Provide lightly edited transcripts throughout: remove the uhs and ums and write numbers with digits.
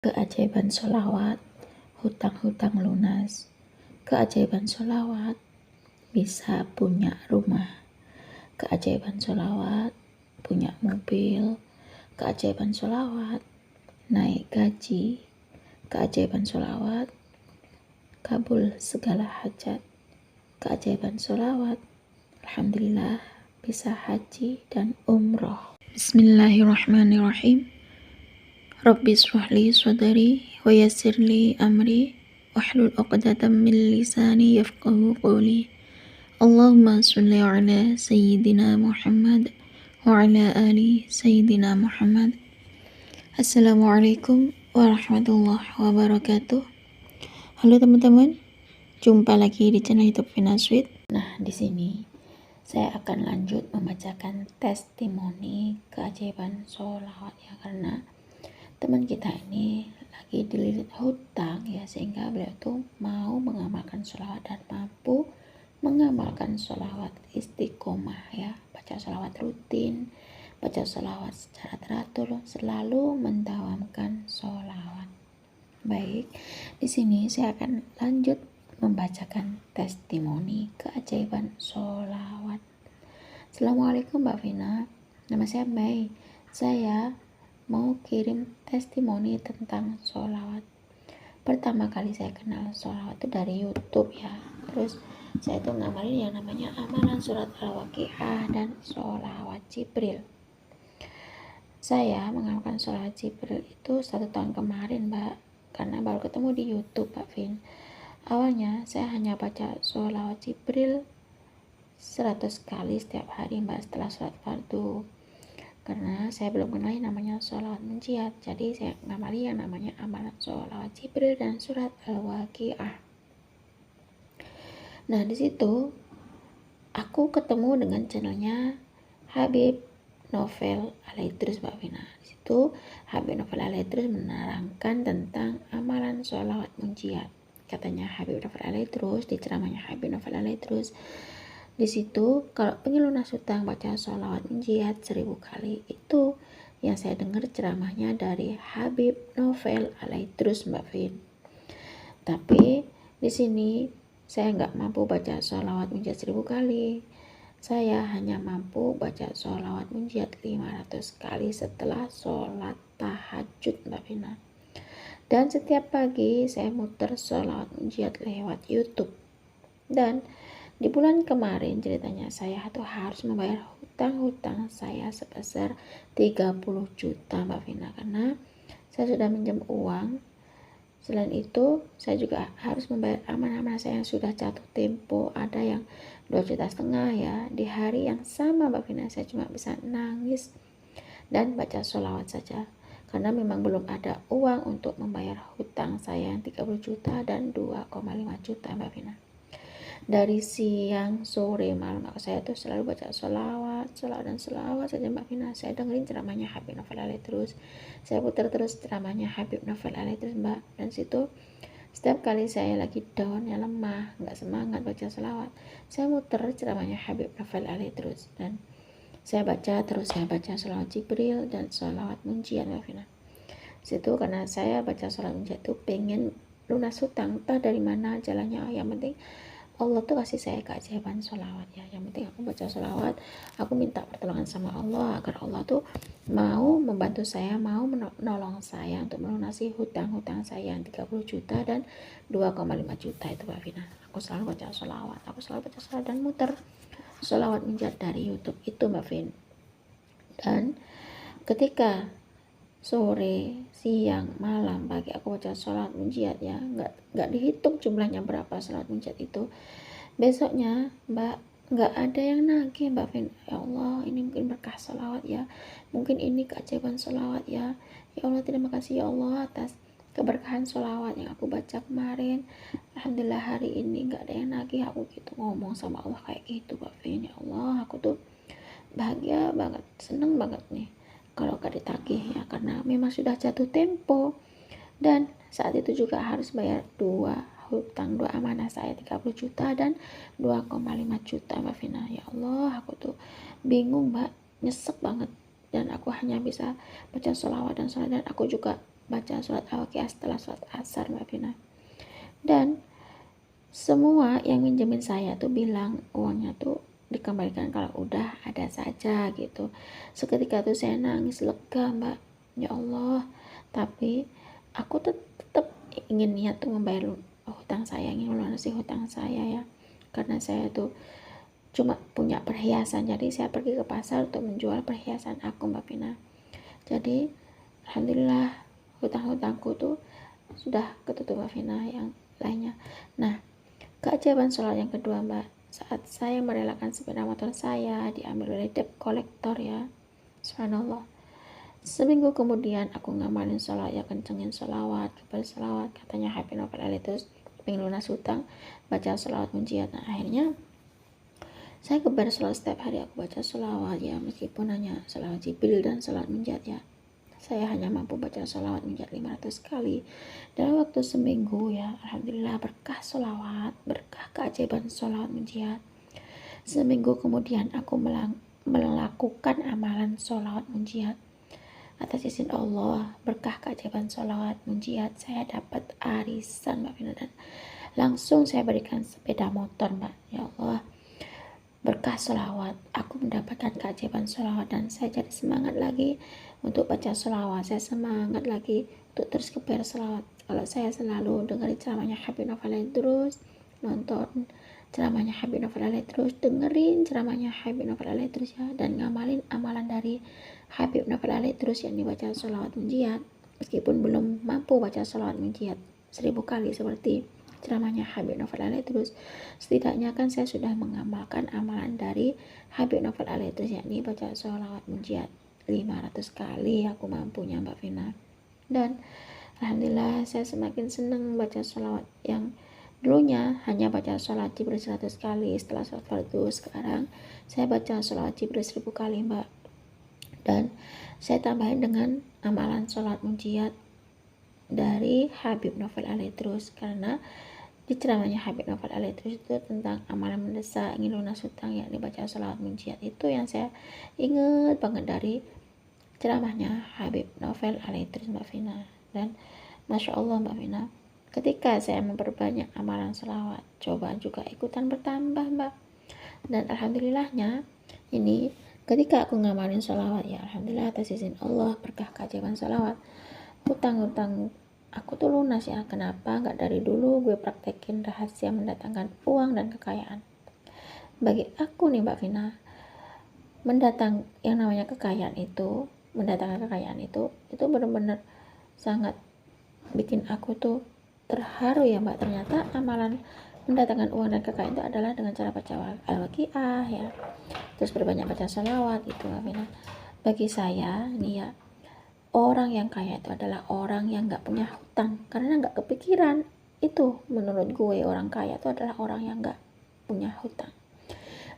Keajaiban sholawat, hutang-hutang lunas. Keajaiban sholawat, bisa punya rumah. Keajaiban sholawat, punya mobil. Keajaiban sholawat, naik gaji. Keajaiban sholawat, kabul segala hajat. Keajaiban sholawat, alhamdulillah bisa haji dan umroh. Bismillahirrahmanirrahim. Rabbi shrahli sadri wa yassirli amri wahlul 'uqdatam min lisani yafqahu qawli. Allahumma shalli ala sayyidina Muhammad wa ala ali sayyidina Muhammad. Assalamualaikum warahmatullahi wabarakatuh. Halo teman-teman, jumpa lagi di channel YouTube Vina Sweet. Nah, di sini saya akan lanjut membacakan testimoni keajaiban sholawat ya, karena teman kita ini lagi dililit hutang ya, sehingga beliau tuh mau mengamalkan sholawat dan mampu mengamalkan sholawat istiqomah ya, baca sholawat rutin, baca sholawat secara teratur, selalu mendawamkan sholawat. Baik, di sini saya akan lanjut membacakan testimoni keajaiban sholawat. Assalamualaikum Mbak Vina, nama saya Mei. Saya mau kirim testimoni tentang sholawat. Pertama kali saya kenal sholawat itu dari YouTube ya. Terus saya tuh ngamalin yang namanya amalan surat Al-Waqiah dan sholawat Jibril. Saya mengamalkan sholawat Jibril itu 1 tahun kemarin Mbak, karena baru ketemu di YouTube Mbak Vin. Awalnya saya hanya baca sholawat Jibril 100 kali setiap hari Mbak, setelah sholat fardu. Karena saya belum kenal namanya sholawat munjiat, jadi saya ngamali yang namanya amalan sholawat Jibril dan surat Al-Waqiah. Nah, di situ aku ketemu dengan channelnya Habib Novel Alaidrus Mbak Vina. Di situ Habib Novel Alaidrus menerangkan tentang amalan sholawat munjiat. Katanya Habib Novel Alaidrus di ceramahnya Habib Novel Alaidrus, di situ kalau pengen lunas hutang baca sholawat munjiat 1000 kali. Itu yang saya dengar ceramahnya dari Habib Novel Alaidrus Mbak Vin. Tapi di sini saya nggak mampu baca sholawat munjiat 1000 kali. Saya hanya mampu baca sholawat munjiat 500 kali setelah sholat tahajud Mbak Vina. Dan setiap pagi saya muter sholawat munjiat lewat YouTube. Dan di bulan kemarin ceritanya saya tuh harus membayar hutang-hutang saya sebesar 30 juta Mbak Vina, karena saya sudah minjem uang. Selain itu saya juga harus membayar amanah-amanah saya yang sudah jatuh tempo, ada yang 2,5 juta ya. Di hari yang sama Mbak Vina saya cuma bisa nangis dan baca sholawat saja, karena memang belum ada uang untuk membayar hutang saya yang 30 juta dan 2,5 juta Mbak Vina. Dari siang, sore, malam saya tuh selalu baca sholawat saja Mbak Vina. Saya dengerin ceramahnya Habib Novel Alaidrus, saya putar terus ceramahnya Habib Novel Alaidrus Mbak. Dan situ setiap kali saya lagi down ya, lemah, nggak semangat baca sholawat, saya muter ceramahnya Habib Novel Alaidrus dan saya baca terus. Saya baca sholawat Jibril dan sholawat munjiat Mbak Vina. Situ karena saya baca sholawat munjiat itu pengen lunas hutang, entah dari mana jalannya, yang penting Allah tuh kasih saya keajaiban sholawat ya. Yang penting aku baca sholawat, aku minta pertolongan sama Allah agar Allah tuh mau membantu saya, mau menolong saya untuk melunasi hutang-hutang saya yang 30 juta dan 2,5 juta itu Mbak Vina. Aku selalu baca sholawat, dan muter sholawat munjiat dari YouTube itu Mbak Vin. Dan ketika sore, siang, malam, pagi aku baca sholawat munjiat ya, nggak dihitung jumlahnya berapa sholawat munjiat itu. Besoknya Mbak, nggak ada yang nagih Mbak Vin. Ya Allah, ini mungkin berkah sholawat ya, mungkin ini keajaiban sholawat ya. Ya Allah, terima kasih ya Allah atas keberkahan sholawat yang aku baca kemarin. Alhamdulillah hari ini nggak ada yang nagih aku, gitu ngomong sama Allah kayak gitu Mbak Vin. Ya Allah, aku tuh bahagia banget, seneng banget nih kalau gak ditagih ya, karena memang sudah jatuh tempo. Dan saat itu juga harus bayar 2 amanah saya 30 juta dan 2,5 juta Mbak Vina. Ya Allah, aku tuh bingung Mbak, nyesek banget. Dan aku hanya bisa baca sholawat dan sholat, dan aku juga baca sholat al-waqiah setelah sholat asar Mbak Vina. Dan semua yang minjemin saya tuh bilang uangnya tuh dikembalikan kalau udah ada saja gitu. Seketika tuh saya nangis lega Mbak, ya Allah. Tapi aku tetap ingin niat tuh membayar hutang saya, ingin melunasi hutang saya ya, karena saya tuh cuma punya perhiasan, jadi saya pergi ke pasar untuk menjual perhiasan aku Mbak Vina. Jadi alhamdulillah hutang-hutangku tuh sudah ketutup Mbak Vina yang lainnya. Nah, keajaiban sholat yang kedua Mbak, saat saya merelakan sepeda motor saya diambil oleh debt collector ya, subhanallah. Seminggu kemudian aku ngamalin sholat ya, kencengin sholawat, berselawat, katanya happy novel alitus, pengen lunas hutang, baca sholawat munjiat. Nah akhirnya saya kebar sholat setiap hari, aku baca sholawat ya, meskipun hanya sholawat jibril dan sholawat munjiat ya. Saya hanya mampu baca sholawat munjiat 500 kali dalam waktu seminggu ya. Alhamdulillah berkah sholawat, berkah keajaiban sholawat munjiat. Seminggu kemudian aku melakukan amalan sholawat munjiat. Atas izin Allah, berkah keajaiban sholawat munjiat, saya dapat arisan Mbak Vina, dan langsung saya berikan sepeda motor Mbak. Ya Allah, berkah sholawat, aku mendapatkan keajaiban sholawat, dan saya jadi semangat lagi untuk baca sholawat. Saya semangat lagi untuk terus kebar sholawat. Kalau saya selalu dengerin ceramahnya Habib Novel terus, nonton ceramahnya Habib Novel terus, dengerin ceramahnya Habib Novel terus ya, dan ngamalin amalan dari Habib Novel terus yang dibaca sholawat munjiat, meskipun belum mampu baca sholawat munjiat 1000 kali seperti ceramahnya Habib Novel terus, setidaknya kan saya sudah mengamalkan amalan dari Habib Novel terus, yakni baca sholawat munjiat 500 kali aku mampunya Mbak Vina. Dan alhamdulillah saya semakin senang baca sholawat yang dulunya hanya baca sholawat jibril 100 kali setelah sholat fardu, sekarang saya baca sholawat jibril 1000 kali Mbak. Dan saya tambahin dengan amalan sholawat munjiat dari Habib Novel terus, karena di ceramahnya Habib Novel terus itu tentang amalan mendesak ingin lunas hutang, yakni baca sholawat munjiat. Itu yang saya ingat banget dari ceramahnya Habib Novel terus Mbak Vina. Dan Masya Allah Mbak Vina, ketika saya memperbanyak amalan sholawat, cobaan juga ikutan bertambah Mbak. Dan alhamdulillahnya ini ketika aku ngamalin sholawat ya, alhamdulillah atas izin Allah, berkah keajaiban sholawat, hutang-hutang aku tuh lunas ya. Kenapa nggak dari dulu gue praktekin rahasia mendatangkan uang dan kekayaan? Bagi aku nih Mbak Vina, yang namanya kekayaan itu, mendatangkan kekayaan itu benar-benar sangat bikin aku tuh terharu ya Mbak. Ternyata amalan mendatangkan uang dan kekayaan itu adalah dengan cara baca al-waqiah ya, terus berbanyak baca sholawat itu Mbak Vina. Bagi saya nih ya, orang yang kaya itu adalah orang yang gak punya hutang, karena gak kepikiran. Itu menurut gue, orang kaya itu adalah orang yang gak punya hutang.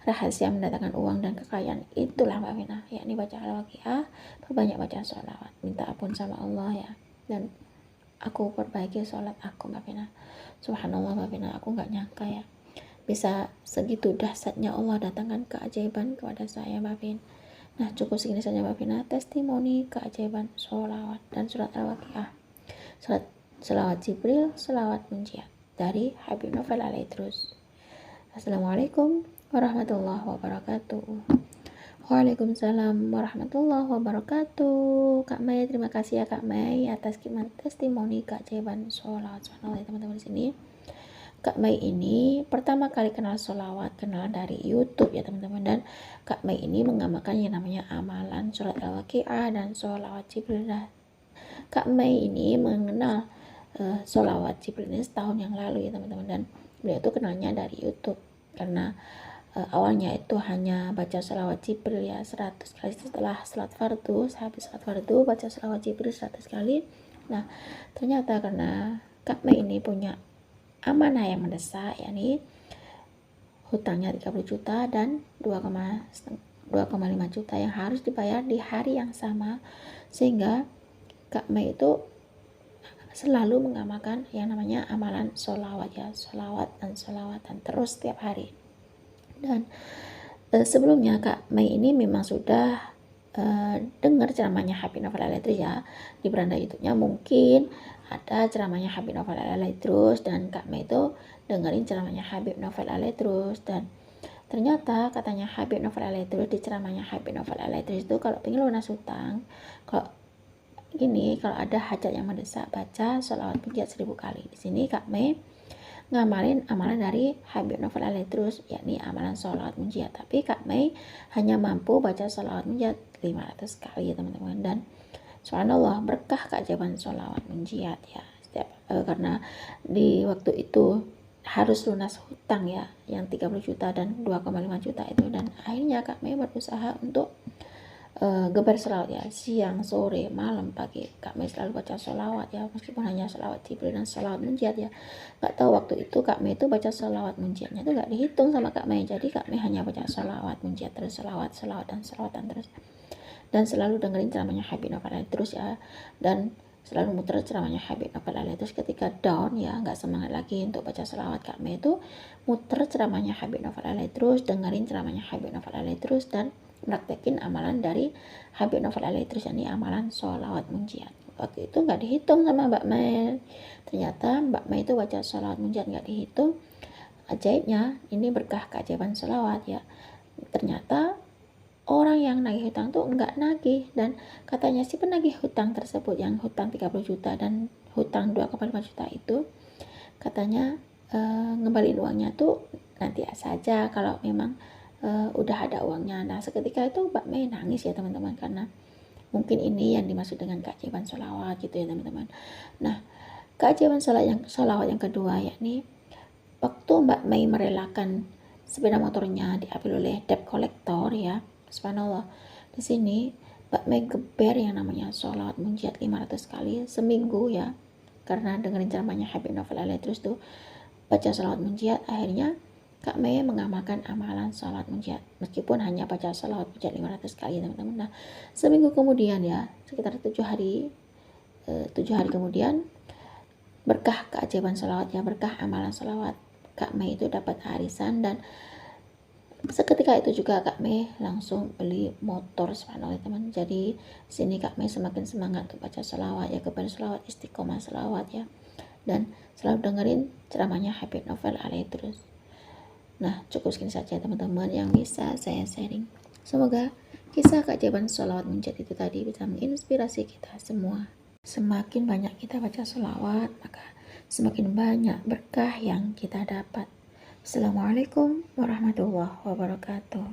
Rahasia mendatangkan uang dan kekayaan itulah Mbak Vina, yakni baca al-waqiah, berbanyak baca sholawat, minta ampun sama Allah ya. Dan aku perbaiki sholat aku Mbak Vina. Subhanallah Mbak Vina, aku gak nyangka ya bisa segitu dahsyatnya Allah datangkan keajaiban kepada saya Mbak Vina. Nah cukup segini saja Mbak Vina, testimoni keajaiban sholawat dan surat al-waqiah, sholawat jibril, sholawat munjiat dari Habib Novel terus. Assalamualaikum warahmatullahi wabarakatuh. Waalaikumsalam warahmatullahi wabarakatuh. Kak Mei, terima kasih ya Kak Mei atas testimoni keajaiban sholawat. Subhanallah ya teman-teman di sini. Kak Mei ini pertama kali kenal sholawat, kenal dari YouTube ya teman-teman. Dan Kak Mei ini mengamalkan yang namanya amalan surat al-waqiah dan sholawat jibril. Kak Mei ini mengenal sholawat jibril ini setahun yang lalu ya teman-teman. Dan beliau itu kenalnya dari YouTube, karena awalnya itu hanya baca sholawat jibril ya 100 kali setelah sholat fardu. Habis sholat fardu baca sholawat jibril 100 kali. Nah ternyata karena Kak Mei ini punya amanah yang mendesak, yakni hutangnya 30 juta dan 2,5 juta yang harus dibayar di hari yang sama, sehingga Kak Mei itu selalu mengamalkan yang namanya amalan sholawat ya, sholawat dan terus setiap hari. Dan sebelumnya Kak Mei ini memang sudah dengar ceramahnya Habib Novel Al-Idris ya, di beranda YouTube-nya mungkin ada ceramahnya Habib Novel Al-Idris, dan Kak Mei itu dengerin ceramahnya Habib Novel Al-Idris. Dan ternyata katanya Habib Novel Al-Idris, di ceramahnya Habib Novel Al-Idris itu kalau pengen lunas hutang, kalau ada hajat yang mendesak, baca sholawat munjiat 1000 kali. Di sini Kak Mei ngamalin amalan dari Habib Novel Al-Idris, yakni amalan sholawat munjiat. Tapi Kak Mei hanya mampu baca sholawat munjiat 500 kali ya teman-teman. Dan subhanallah, berkah keajaiban sholawat munjiat ya. Karena di waktu itu harus lunas hutang ya, yang 30 juta dan 2,5 juta itu. Dan akhirnya Kak Mei berusaha untuk gebar sholawat ya, siang, sore, malam, pagi. Kak Mei selalu baca sholawat ya, meskipun hanya sholawat Jibril dan sholawat munjiat ya. Gak tahu waktu itu Kak Mei itu baca sholawat munjiatnya itu gak dihitung sama Kak Mei. Jadi Kak Mei hanya baca sholawat munjiat terus, sholawat dan sholawatan terus. Dan selalu dengerin ceramahnya Habib Novel Al-Idris ya, dan selalu muter ceramahnya Habib Novel Al-Idris. Ketika down ya, nggak semangat lagi untuk baca sholawat, Kak Mei itu muter ceramahnya Habib Novel Al-Idris, dengerin ceramahnya Habib Novel Al-Idris, dan praktekin amalan dari Habib Novel Al-Idris, yakni amalan sholawat munjiat. Waktu itu nggak dihitung sama Mbak Mei. Ternyata Mbak Mei itu baca sholawat munjiat nggak dihitung. Ajaibnya, ini berkah keajaiban sholawat ya. Ternyata orang yang nagih hutang tuh nggak nagih, dan katanya si penagih hutang tersebut yang hutang 30 juta dan hutang 2,5 juta itu katanya ngembaliin uangnya tuh nanti saja kalau memang udah ada uangnya. Nah seketika itu Mbak Mei nangis ya teman-teman, karena mungkin ini yang dimaksud dengan keajaiban sholawat gitu ya teman-teman. Nah keajaiban sholawat yang kedua, yakni waktu Mbak Mei merelakan sepeda motornya diambil oleh debt collector ya, subhanallah. Di sini Mbak Mei geber yang namanya sholawat munjiat 500 kali seminggu ya, karena dengerin ceramahnya Habib Novel Al-Idris tuh baca sholawat munjiat. Akhirnya Kak Mei mengamalkan amalan sholawat munjiat meskipun hanya baca sholawat munjiat 500 kali teman-teman. Nah seminggu kemudian ya, sekitar 7 hari kemudian, berkah keajaiban sholawat ya, berkah amalan sholawat, Kak Mei itu dapat arisan. Dan seketika itu juga Kak Mei langsung beli motor, subhanallah teman. Jadi sini Kak Mei semakin semangat untuk baca sholawat ya, kepada sholawat, istiqomah sholawat ya, dan selalu dengerin ceramahnya Habib Novel Al-Idris. Nah cukup segini saja teman-teman yang bisa saya sharing. Semoga kisah keajaiban sholawat munjiat itu tadi bisa menginspirasi kita semua. Semakin banyak kita baca sholawat, maka semakin banyak berkah yang kita dapat. Assalamualaikum warahmatullahi wabarakatuh.